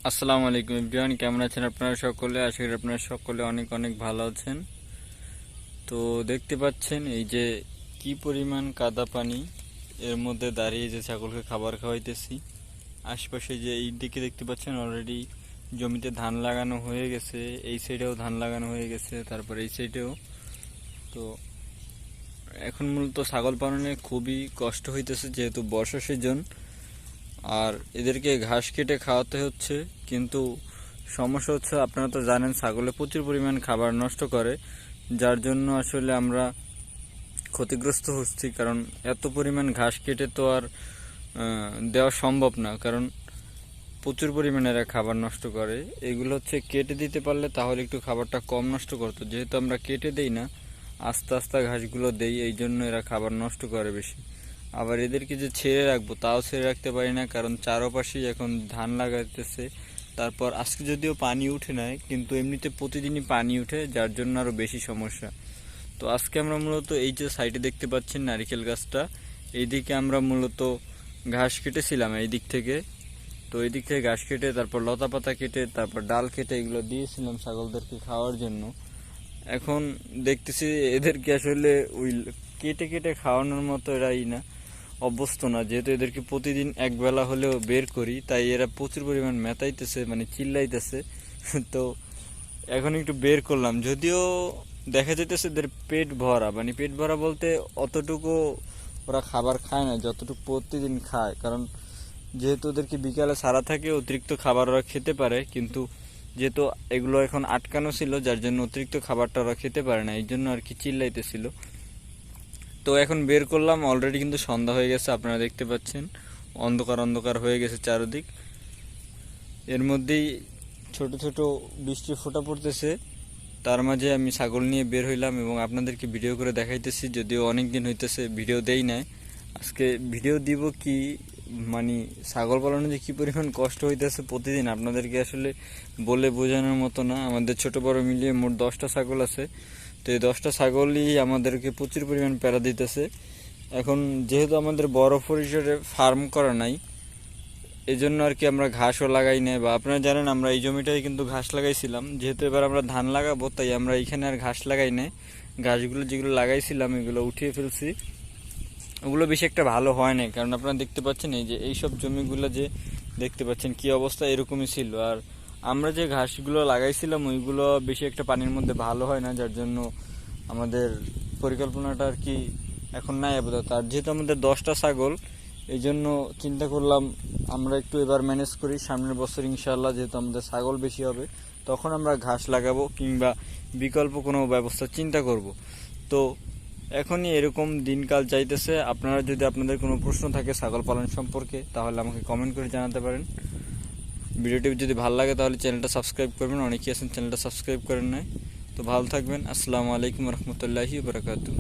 আসসালামু আলাইকুম এভরিওয়ান, কেমন আছেন আপনারা সকলে? আশা করি আপনারা সকলে অনেক অনেক ভালো আছেন। তো দেখতে পাচ্ছেন এই যে কি পরিমাণ কাদা পানি, এর মধ্যে দাঁড়িয়ে যে ছাগলকে খাবার খাওয়াইতেছি। আশপাশে যে এই দিকে দেখতে পাচ্ছেন অলরেডি জমিতে ধান লাগানো হয়ে গেছে, এই সাইডেও ধান লাগানো হয়ে গেছে, তারপর এই সাইডেও। তো এখন মূলত ছাগল পালনে খুবই কষ্ট হইতেছে যেহেতু বর্ষা সিজন, আর এদেরকে ঘাস কেটে খাওয়াতে হচ্ছে। কিন্তু সমস্যা হচ্ছে, আপনারা তো জানেন ছাগলে প্রচুর পরিমাণ খাবার নষ্ট করে, যার জন্য আসলে আমরা ক্ষতিগ্রস্ত হচ্ছি। কারণ এত পরিমাণ ঘাস কেটে তো আর দেওয়া সম্ভব না, কারণ প্রচুর পরিমাণে এরা খাবার নষ্ট করে। এগুলো হচ্ছে কেটে দিতে পারলে তাহলে একটু খাবারটা কম নষ্ট করতো, যেহেতু আমরা কেটে দেই না, আস্তে আস্তে ঘাসগুলো দেই, এই জন্য এরা খাবার নষ্ট করে বেশি। আবার এদেরকে যে ছেড়ে রাখবো তাও ছেড়ে রাখতে পারি না, কারণ চারপাশেই এখন ধান লাগাইতেছে। তারপর আজকে যদিও পানি উঠে নাই, কিন্তু এমনিতে প্রতিদিনই পানি উঠে, যার জন্য আরও বেশি সমস্যা। তো আজকে আমরা মূলত এই যে সাইডে দেখতে পাচ্ছেন নারিকেল গাছটা, এইদিকে আমরা মূলত ঘাস কেটেছিলাম এই দিক থেকে। তো এই দিক থেকে ঘাস কেটে, তারপর লতা পাতা কেটে, তারপর ডাল কেটে এগুলো দিয়েছিলাম ছাগলদেরকে খাওয়ার জন্য। এখন দেখতেছি এদেরকে আসলে ওই কেটে কেটে খাওয়ানোর মতো এরাই না, অভ্যস্ত না। যেহেতু এদেরকে প্রতিদিন একবেলা হলেও বের করি, তাই এরা প্রচুর পরিমাণ মেতাইতেছে, মানে চিল্লাইতেছে। তো এখন একটু বের করলাম, যদিও দেখা যাইতেছে এদের পেট ভরা, মানে পেট ভরা বলতে অতটুকু ওরা খাবার খায় না যতটুকু প্রতিদিন খায়। কারণ যেহেতু ওদেরকে বিকালে ছাড়া থাকে, অতিরিক্ত খাবার ওরা খেতে পারে, কিন্তু যেহেতু এগুলো এখন আটকানো ছিল, যার জন্য অতিরিক্ত খাবারটা ওরা খেতে পারে না, এই জন্য আর কি চিল্লাইতেছিল। তো এখন বের করলাম, অলরেডি কিন্তু সন্ধ্যা হয়ে গেছে, আপনারা দেখতে পাচ্ছেন অন্ধকার অন্ধকার হয়ে গেছে চারদিক। এর মধ্যেই ছোট ছোট বৃষ্টি ফোঁটা পড়তেছে, তার মাঝে আমি ছাগল নিয়ে বের হইলাম এবং আপনাদেরকে ভিডিও করে দেখাইতেছি। যদিও অনেক দিন হইতেছে ভিডিও দেই নাই, আজকে ভিডিও দিব। কি মানে ছাগল পালনে যে কী পরিমাণ কষ্ট হইতেছে প্রতিদিন, আপনাদেরকে আসলে বলে বোঝানোর মতো না। আমাদের ছোট বড় মিলিয়ে মোট 10টা ছাগল আছে। তো এই 10টা ছাগলই আমাদেরকে প্রচুর পরিমাণ প্যারা দিতেছে। এখন যেহেতু আমাদের বড় পরিসরে ফার্ম করা নাই, এই জন্য আর কি আমরা ঘাসও লাগাই নাই, বা আপনারা জানেন আমরা এই জমিটাই কিন্তু ঘাস লাগাইছিলাম। যেহেতু এবার আমরা ধান লাগাবো, তাই আমরা এইখানে আর ঘাস লাগাই নাই। ঘাসগুলো যেগুলো লাগাইছিলাম এগুলো উঠিয়ে ফেলছি। ওগুলো বেশি একটা ভালো হয় না, কারণ আপনারা দেখতে পাচ্ছেন এই যে এইসব জমিগুলো যে দেখতে পাচ্ছেন কি অবস্থা, এরকমই ছিল। আর আমরা যে ঘাসগুলো লাগাইছিলাম ওইগুলো বেশি একটা পানির মধ্যে ভালো হয় না, যার জন্য আমাদের পরিকল্পনাটা আর কি এখন নাই আপাতত। আর যেহেতু আমাদের 10টা ছাগল, এই জন্য চিন্তা করলাম আমরা একটু এবার ম্যানেজ করি, সামনের বছর ইনশাআল্লাহ যেহেতু আমাদের ছাগল বেশি হবে, তখন আমরা ঘাস লাগাবো কিংবা বিকল্প কোনো ব্যবস্থা চিন্তা করব। তো এখনই এরকম দিনকাল চাইতেছে। আপনারা যদি আপনাদের কোনো প্রশ্ন থাকে ছাগল পালন সম্পর্কে, তাহলে আমাকে কমেন্ট করে জানাতে পারেন। ভিডিওটি যদি ভালো লাগে তাহলে চ্যানেলটা সাবস্ক্রাইব করবেন, অনেকেই আছেন চ্যানেলটা সাবস্ক্রাইব করেন নাই। তো ভালো থাকবেন। আসসালামু আলাইকুম রহমতুল্লাহি বারাকাতুহু।